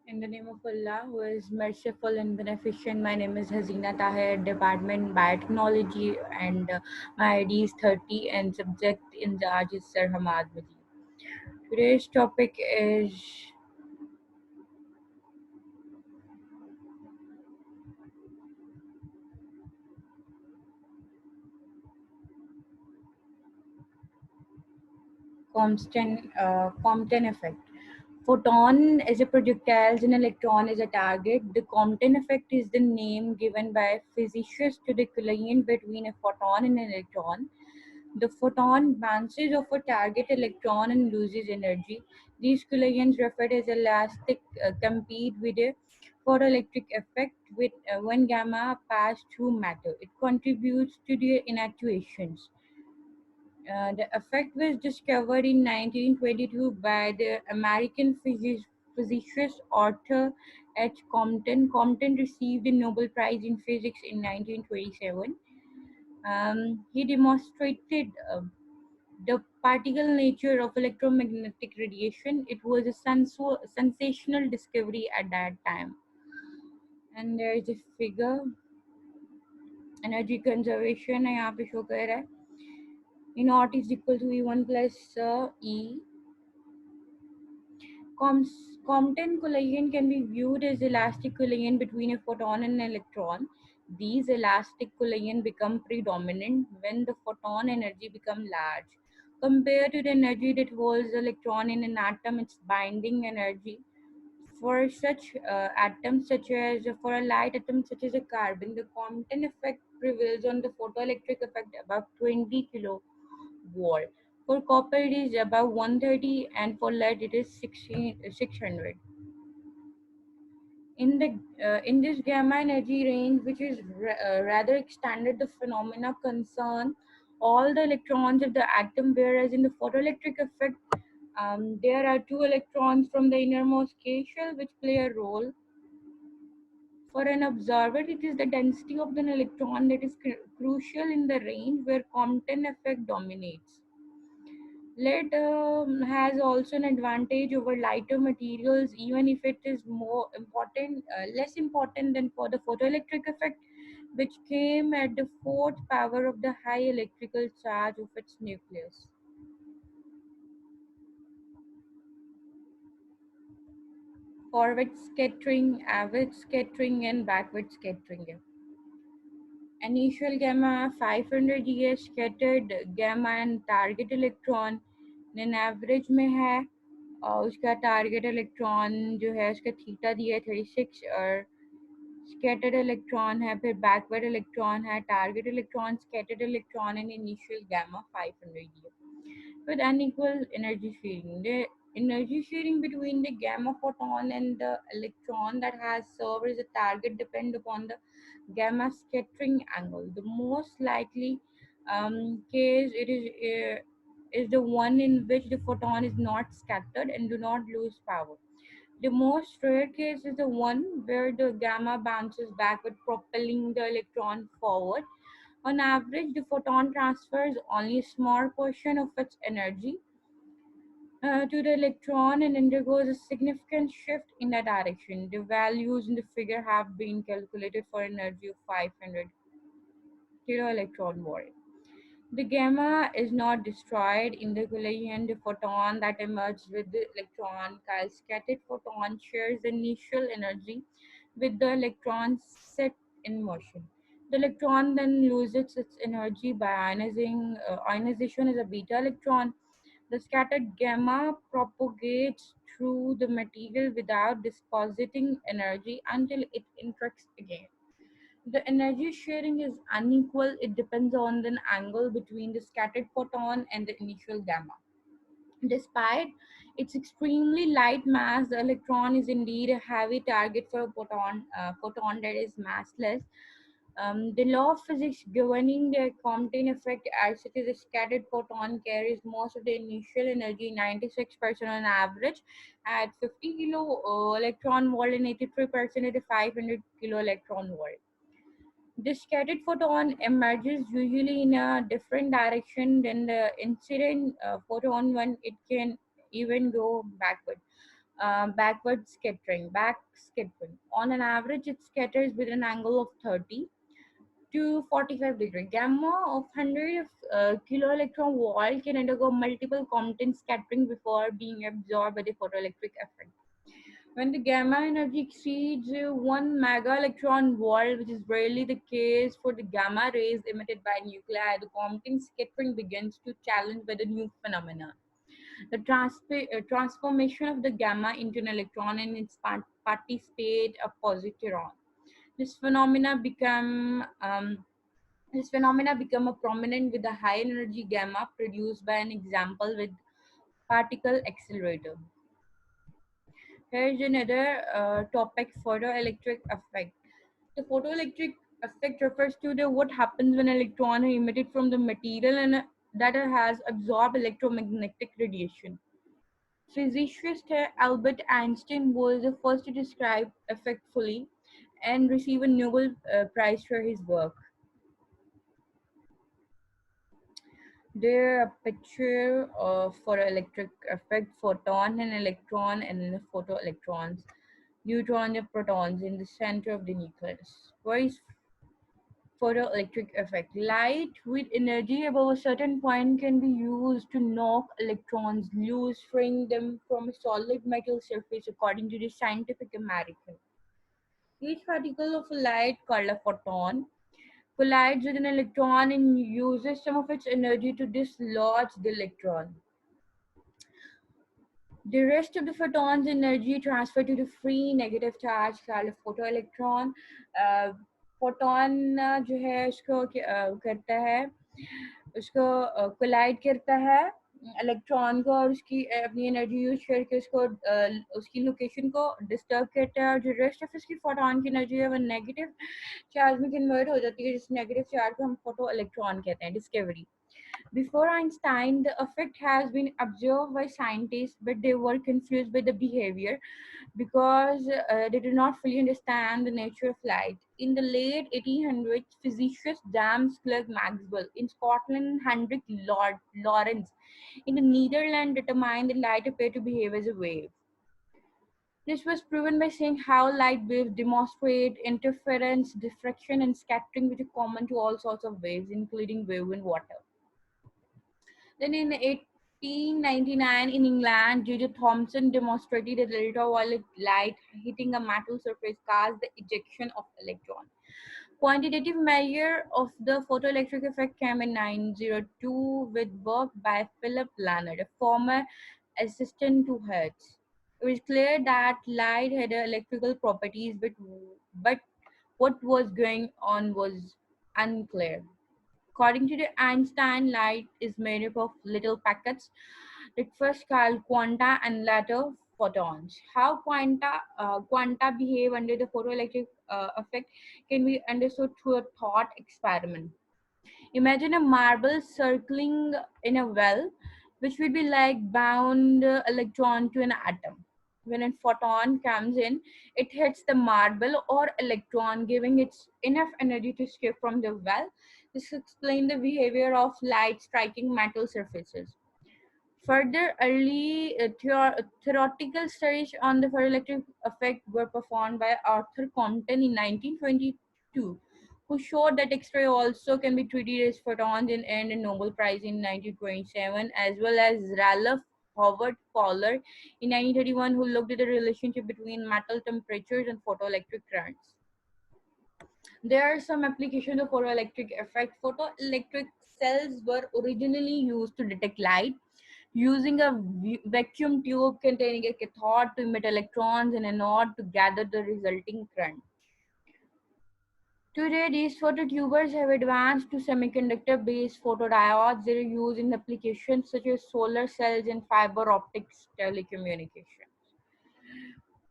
In the name of Allah, who is merciful and beneficent, my name is Khazina Tahir, Department Biotechnology, and my ID is 30, and subject in charge is Sir Hammad. Today's topic is Compton Effect. Photon is a projectile and electron is a target. The Compton effect is the name given by physicists to the collision between a photon and an electron. The photon bounces off a target electron and loses energy. These collisions, referred as elastic, compete with a photoelectric effect when gamma pass through matter. It contributes to the inactuations. The effect was discovered in 1922 by the American physicist Arthur H. Compton. Compton received the Nobel Prize in Physics in 1927. He demonstrated the particle nature of electromagnetic radiation. It was a sensational discovery at that time. And there is a figure, energy conservation है यहाँ पे show कर रहा है. E naught is equal to E1 plus E. Compton collision can be viewed as elastic collision between a photon and an electron. These elastic collision become predominant when the photon energy becomes large. Compared to the energy that holds the electron in an atom, its binding energy. For such atoms, such as for a light atom such as a carbon, the Compton effect prevails on the photoelectric effect above 20 kilovolt. For copper, it is above 130, and for lead, it is 600. In this gamma energy range, which is rather extended, the phenomena concern all the electrons of the atom, whereas in the photoelectric effect, there are two electrons from the innermost K shell which play a role. For an observer, it is the density of an electron that is crucial in the range where Compton effect dominates. Lead has also an advantage over lighter materials, even if it is less important than for the photoelectric effect, which came at the fourth power of the high electrical charge of its nucleus. Forward scattering, average scattering, and backward scattering. Initial gamma 500 years scattered gamma and target electron, then average में है और उसका target electron जो है उसका theta दिया है 36 और scattered electron है, फिर backward electron है, target electron, scattered electron, and initial gamma 500 years with unequal energy sharing. The energy sharing between the gamma photon and the electron that has served as a target depend upon the gamma scattering angle. The most likely case is the one in which the photon is not scattered and do not lose power. The most rare case is the one where the gamma bounces backward, propelling the electron forward. On average, the photon transfers only a small portion of its energy to the electron and undergoes a significant shift in that direction. The values in the figure have been calculated for energy of 500 kilo electron volt. The gamma is not destroyed in the collision. The photon that emerges with the electron, called scattered photon, shares the initial energy with the electron set in motion. The electron then loses its energy by ionization as a beta electron. The scattered gamma propagates through the material without depositing energy until it interacts again. The energy sharing is unequal. It depends on the angle between the scattered photon and the initial gamma. Despite its extremely light mass, the electron is indeed a heavy target for a photon that is massless. The law of physics governing the Compton effect, as it is a scattered photon, carries most of the initial energy, 96% on average, at 50 kilo electron volt and 83% at a 500 kilo electron volt. The scattered photon emerges usually in a different direction than the incident photon when it can even go backward. backward scattering, back scattering. On an average, it scatters with an angle of 30 to 45 degree. Gamma of 100 kilo electron volt can undergo multiple Compton scattering before being absorbed by the photoelectric effect. When the gamma energy exceeds 1 mega electron volt, which is rarely the case for the gamma rays emitted by nuclei, the Compton scattering begins to challenge by the new phenomena. The transformation of the gamma into an electron and its participate a positron. This phenomena become this phenomena become a prominent with the high energy gamma produced by an example with particle accelerator. Here's another topic: photoelectric effect. The photoelectric effect refers to the what happens when electrons are emitted from the material and that has absorbed electromagnetic radiation. Physicist Albert Einstein was the first to describe effect fully and receive a Nobel Prize for his work. There are a picture of photoelectric effect, photon and electron and the photoelectrons, neutrons and protons in the center of the nucleus. What is photoelectric effect? Light with energy above a certain point can be used to knock electrons loose, freeing them from a solid metal surface according to the Scientific American. Each particle of light, called a photon, collides with an electron and uses some of its energy to dislodge the electron. The rest of the photon's energy transferred to the free negative charge called a photoelectron. Photon जो है उसको करता है उसको collide करता है electron को और उसकी अपनी एनर्जी यूज करके उसको उसकी लोकेशन को डिस्टर्ब करता है और जो रेस्ट ऑफ उसकी फोटोन की एनर्जी है वो नेगेटिव चार्ज में कन्वर्ट हो जाती है जिस नेगेटिव चार्ज को हम फोटो इलेक्ट्रॉन कहते हैं discovery. Before Einstein, the effect has been observed by scientists, but they were confused by the behavior because they did not fully understand the nature of light. In the late 1800s, physicist James Clerk Maxwell in Scotland and Hendrik Lorentz in the Netherlands determined that light appeared to behave as a wave. This was proven by seeing how light waves demonstrate interference, diffraction, and scattering, which are common to all sorts of waves, including wave in water. Then in 1899 in England, J.J. Thomson demonstrated that ultraviolet light hitting a metal surface caused the ejection of electrons. Quantitative measure of the photoelectric effect came in 1902 with work by Philip Leonard, a former assistant to Hertz. It was clear that light had electrical properties, but what was going on was unclear. According to the Einstein, light is made up of little packets that first called quanta and later photons. How quanta behave under the photoelectric effect can be understood through a thought experiment. Imagine a marble circling in a well, which would be like bound electron to an atom. When a photon comes in, it hits the marble or electron, giving it enough energy to escape from the well. This explains the behavior of light striking metal surfaces. Further, early theoretical studies on the photoelectric effect were performed by Arthur Compton in 1922, who showed that X-ray also can be treated as photons and earned a Nobel Prize in 1927, as well as Ralph Howard Fowler in 1931, who looked at the relationship between metal temperatures and photoelectric currents. There are some applications of photoelectric effect. Photoelectric cells were originally used to detect light using a vacuum tube containing a cathode to emit electrons and an anode to gather the resulting current. Today, these phototubers have advanced to semiconductor-based photodiodes that are used in applications such as solar cells and fiber optics telecommunications.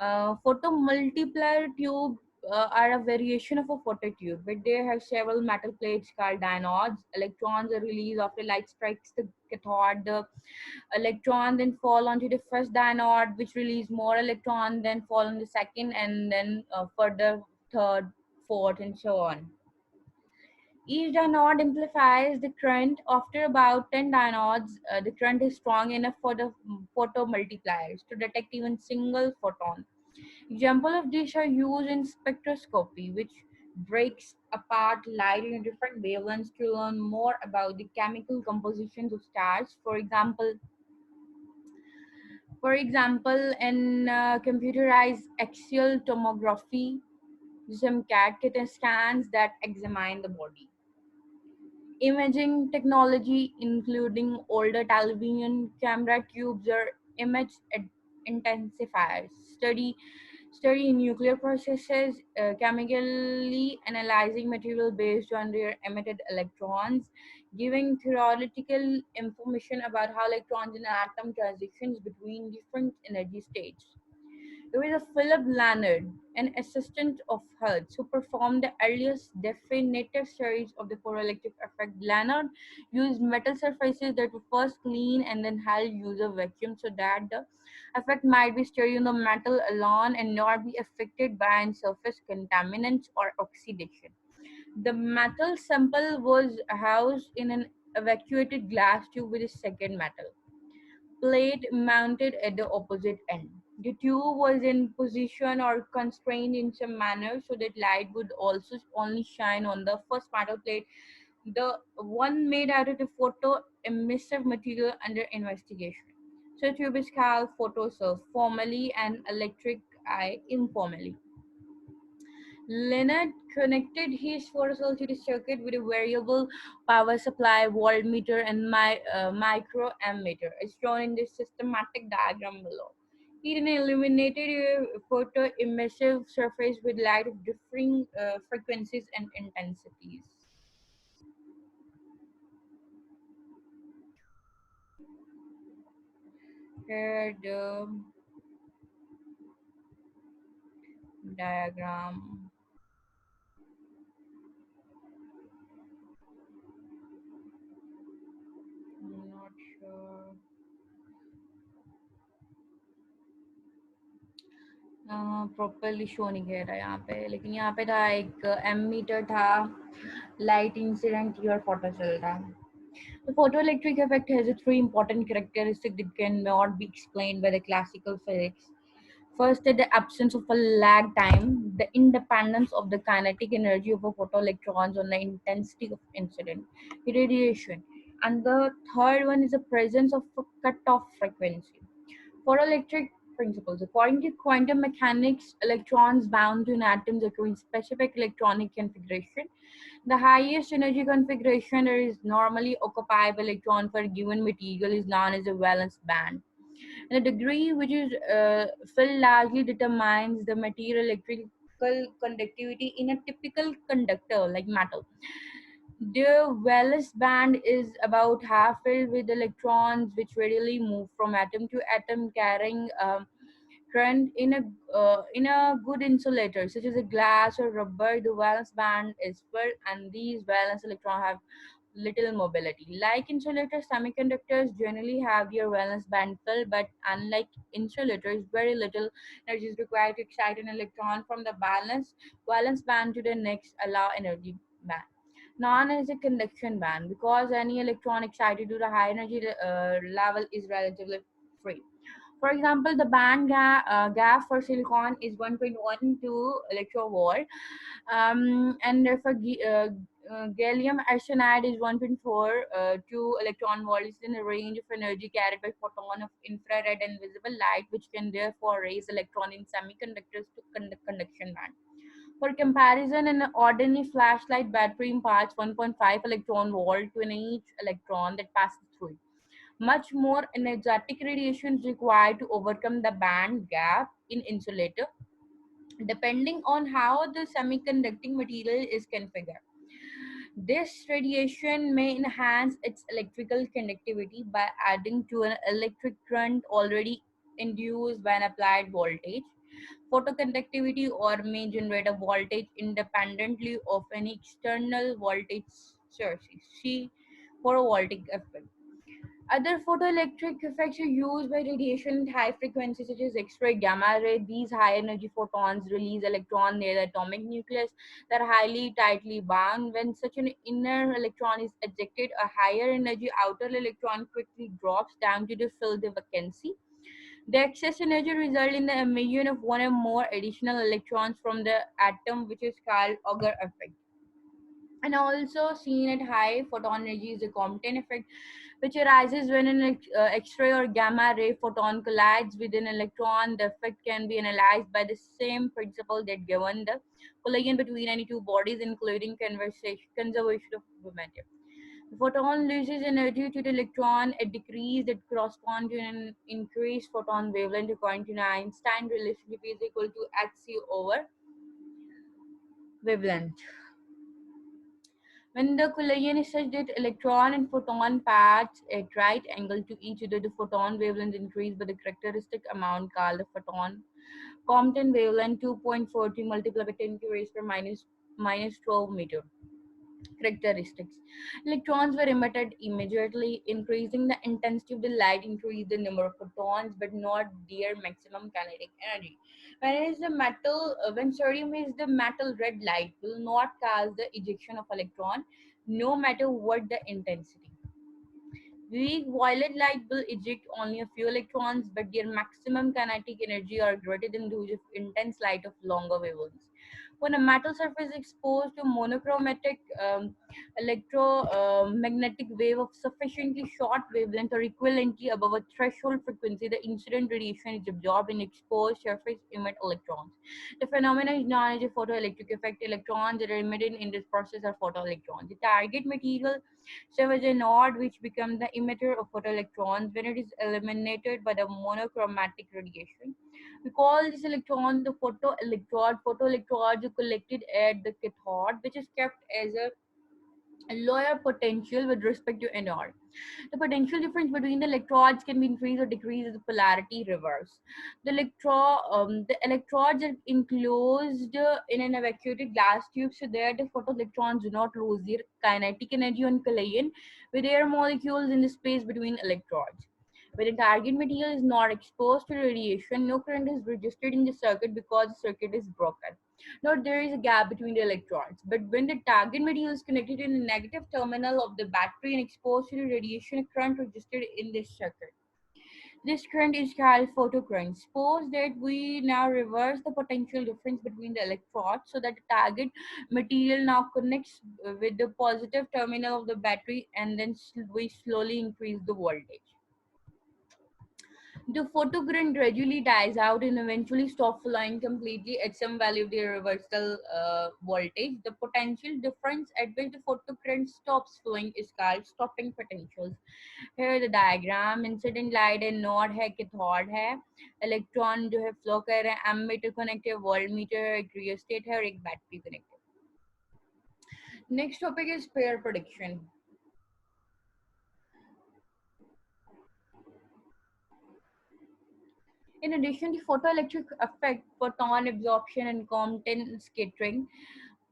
Photomultiplier tube are a variation of a phototube, but they have several metal plates called diodes. Electrons are released after light strikes the cathode. The electron then fall onto the first diode, which release more electron, then fall on the second, and then further third, fourth, and so on. Each dynode amplifies the current. After about 10 dynodes, the current is strong enough for the photomultipliers to detect even single photon. Examples of these are used in spectroscopy, which breaks apart light into different wavelengths to learn more about the chemical compositions of stars. For example, in computerized axial tomography, some CAT scans that examine the body. Imaging technology, including older television camera tubes or image intensifiers, study nuclear processes, chemically analyzing material based on their emitted electrons, giving theoretical information about how electrons in an atom transitions between different energy states. There is a Philip Leonard, an assistant of Hertz, who performed the earliest definitive series of the photoelectric effect. Leonard used metal surfaces that were first clean and then held user vacuum so that the effect might be steady on the metal alone and not be affected by surface contaminants or oxidation. The metal sample was housed in an evacuated glass tube with a second metal plate mounted at the opposite end. The tube was in position or constrained in some manner so that light would also only shine on the first metal plate, the one made out of the photo emissive material under investigation. So tube is called photocell formally and electric eye informally. Leonard connected his photocell to the circuit with a variable power supply, voltmeter, and micro ammeter, as shown in the systematic diagram below. He then illuminated a photoemissive surface with light of differing frequencies and intensities. Here the diagram. I'm not sure. Properly show नहीं कर रहा है यहाँ पे, लेकिन यहाँ पे था एक एमीटर था, लाइट इंसिडेंट और फोटो चल रहा है. The photoelectric effect has a three important characteristics that cannot be explained by the classical physics. First is the absence of a lag time, the independence of the kinetic energy of a photoelectrons on the intensity of incident radiation. And the third one is the presence of a cutoff frequency. Photoelectric principles. According to quantum mechanics, electrons bound to an atom occur in specific electronic configuration. The highest energy configuration that is normally occupied by electron for a given material is known as a valence band. And the degree which is filled largely determines the material electrical conductivity in a typical conductor like metal. The valence band is about half filled with electrons which readily move from atom to atom carrying current in a good insulator such as a glass or rubber. The valence band is filled and these valence electrons have little mobility. Like insulators, semiconductors generally have their valence band filled, but unlike insulators, very little energy is required to excite an electron from the valence band to the next allow energy band, known as a conduction band, because any electron excited to the high energy level is relatively free. For example, the gap for silicon is 1.12 electrovolt, and therefore gallium arsenide is 1.4 2 electron volts in the range of energy carried by photon of infrared and visible light, which can therefore raise electron in semiconductors to conduction band. For comparison, an ordinary flashlight battery imparts 1.5 electron volt to each electron that passes through it. Much more energetic radiation is required to overcome the band gap in insulator, depending on how the semiconducting material is configured. This radiation may enhance its electrical conductivity by adding to an electric current already induced by an applied voltage. Photoconductivity or may generate a voltage independently of any external voltage sources. See photovoltaic effect. Other photoelectric effects are used by radiation at high frequencies such as X-ray, gamma ray. These high energy photons release electrons near the atomic nucleus that are highly tightly bound. When such an inner electron is ejected, a higher energy outer electron quickly drops down to fill the vacancy. The excess energy results in the emission of one or more additional electrons from the atom, which is called Auger effect. And also seen at high photon energy is the Compton effect, which arises when an X-ray or gamma ray photon collides with an electron. The effect can be analyzed by the same principle that govern the collision between any two bodies, including conservation of momentum. The photon loses energy to the electron at decrease that corresponds to an increased photon wavelength. According to Einstein, relationship is equal to hc over wavelength. When the collision is such that electron and photon paths at right angle to each other, the photon wavelength increase by the characteristic amount called the photon Compton wavelength 2.40 multiplied by 10 to raise per minus 12 meter. Characteristics. Electrons were emitted immediately, increasing the intensity of the light, increased the number of photons, but not their maximum kinetic energy. When sodium is the metal, red light will not cause the ejection of electron, no matter what the intensity. Weak violet light will eject only a few electrons, but their maximum kinetic energy are greater than those of intense light of longer wavelengths. When a metal surface is exposed to monochromatic electromagnetic wave of sufficiently short wavelength or equivalently above a threshold frequency, the incident radiation is absorbed and exposed surface emit electrons. The phenomenon is known as a photoelectric effect. Electrons that are emitted in this process are photoelectrons. The target material serves as a node which becomes the emitter of photoelectrons when it is eliminated by the monochromatic radiation. We call this electron the photoelectrode. Photoelectrodes are collected at the cathode, which is kept as a lower potential with respect to anode. The potential difference between the electrodes can be increased or decreased as the polarity reverse. The electrodes are enclosed in an evacuated glass tube so that the photoelectrons do not lose their kinetic energy on collision with air molecules in the space between electrodes. When the target material is not exposed to radiation, no current is registered in the circuit because the circuit is broken. Note there is a gap between the electrons, but when the target material is connected in the negative terminal of the battery and exposed to the radiation, a current registered in this circuit. This current is called photocurrent. Suppose that we now reverse the potential difference between the electrodes so that the target material now connects with the positive terminal of the battery, and then we slowly increase the voltage. The photocurrent gradually dies out and eventually stops flowing completely at some value of the reversal voltage. The potential difference at which the photocurrent stops flowing is called stopping potentials. Here the diagram, incident light है, node है, cathode है, electron जो है flow कर रहे हैं, ammeter connect है, voltmeter, एक रियोस्टेट है और एक बैटरी कनेक्ट है. Next topic is pair prediction. In addition to photoelectric effect, photon absorption and Compton scattering,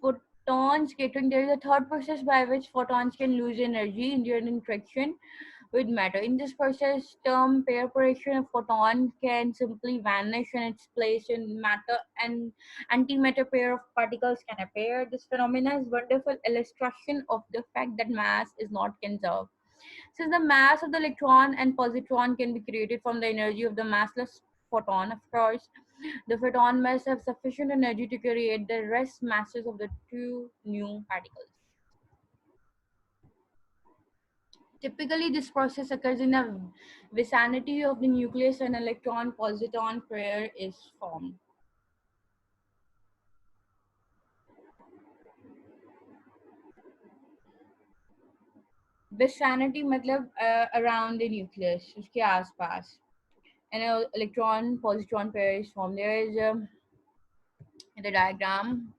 photon scattering, there is a third process by which photons can lose energy during interaction with matter. In this process, term pair prediction, a photon can simply vanish in its place in matter and antimatter pair of particles can appear. This phenomenon is wonderful illustration of the fact that mass is not conserved. Since the mass of the electron and positron can be created from the energy of the massless photon, of course, the photon must have sufficient energy to create the rest masses of the two new particles. Typically, this process occurs in the vicinity of the nucleus and electron-positron pair is formed. Vicinity मतलब around the nucleus, उसके आसपास. And an electron-positron pair is formed. There is the diagram.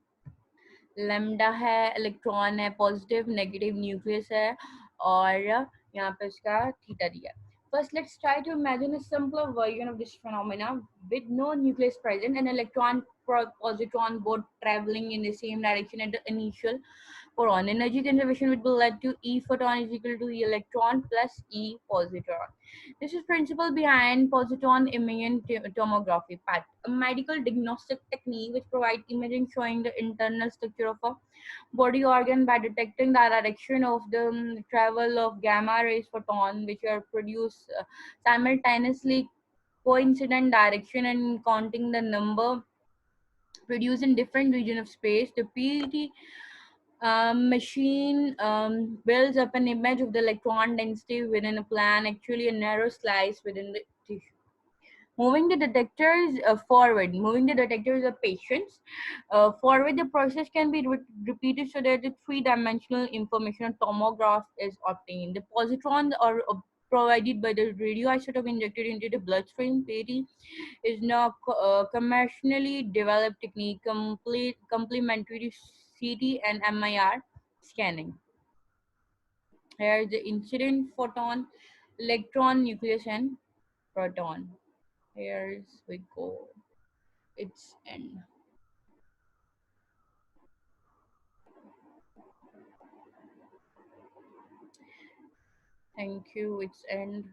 Lambda है, electron है, positive negative nucleus है और यहाँ पे इसका थीटा दिया. First, let's try to imagine a simpler version of this phenomena with no nucleus present, an electron positron both traveling in the same direction at the initial photon. Energy conservation would be led to E photon is equal to E electron plus E positron. This is principle behind positron imaging tomography, PET, a medical diagnostic technique which provides imaging showing the internal structure of a body organ by detecting the direction of the travel of gamma rays photon which are produced simultaneously coincident direction and counting the number produced in different region of space. The PET machine builds up an image of the electron density within a plane, actually a narrow slice within the tissue. Moving the detectors of patients forward, the process can be repeated so that the three-dimensional information on tomograph is obtained. The positrons are provided by the radioisotope injected into the bloodstream. PET is now commercially developed technique complementary to CT and MIR scanning. Here is the incident photon, electron, nucleus, and proton. Here's we go. Its end. Thank you. Its end.